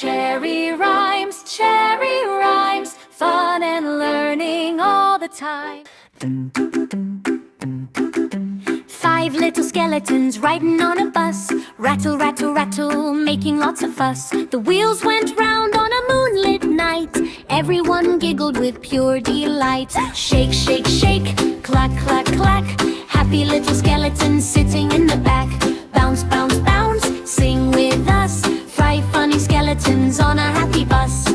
Cherry rhymes, fun and learning all the time. 5 little skeletons riding on a bus. Rattle, rattle, rattle, making lots of fuss. The wheels went round on a moonlit night. Everyone giggled with pure delight. Shake, shake, shake, clack, clack, clack. Happy little skeletons sitting in the back. Bounce, bounce, bounce, sing with us. 5 funny skeletons on a happy bus.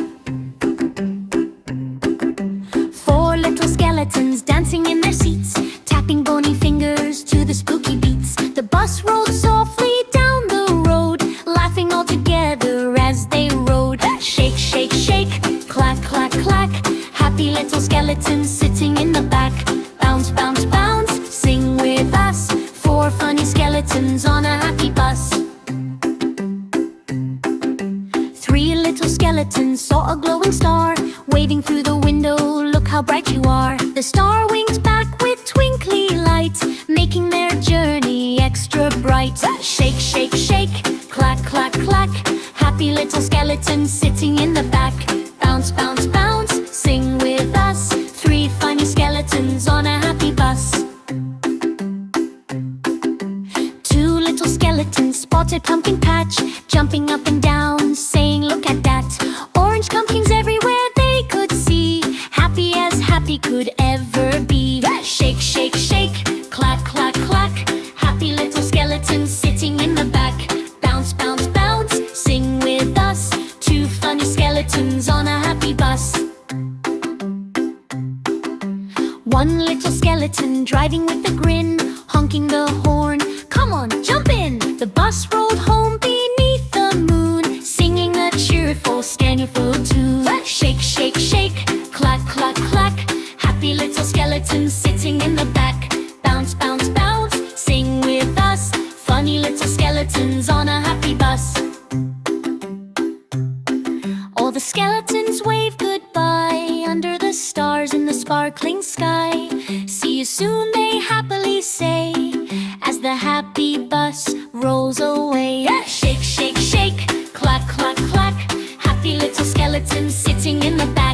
4 little skeletons dancing in their seats, tapping bony fingers to the spooky beats. The bus rolled softly down the road, laughing all together as they rode. Shake, shake, shake, clack, clack, clack. Happy little skeletons sitting in the back. Bounce, bounce, bounce, sing with us. 4 funny skeletons on a happy bus. 3 little skeletons saw a glowing star, waving through the window, look how bright you are. The star winked back with twinkly light, making their journey extra bright. Shake, shake, shake, clack, clack, clack. Happy little skeletons sitting in the back. Bounce, bounce, bounce, sing with us. 3 funny skeletons on a happy bus. 2 little skeletons spotted pumpkin patch, jumping up and down, saying look at that. Orange pumpkins everywhere they could see, happy as happy could ever be. Shake, shake, shake, clack, clack, clack. Happy little skeletons sitting in the back. Bounce, bounce, bounce, sing with us. 2 funny skeletons on a happy bus. 1 little skeleton driving with a grin, honking the horn. Come on, jump in! The bus rolled home beneath the moon, singing a cheerful, stanful tune. Shake, shake, shake, clack, clack, clack. Happy little skeletons sitting in the back. Bounce, bounce, bounce, sing with us. Funny little skeletons on a happy bus. All the skeletons wave goodbye under the stars in the sparkling sky. See you soon, they happily say, as the happy bus rolls away. Shake, shake, shake, clack, clack, clack. Happy little skeletons sitting in the back.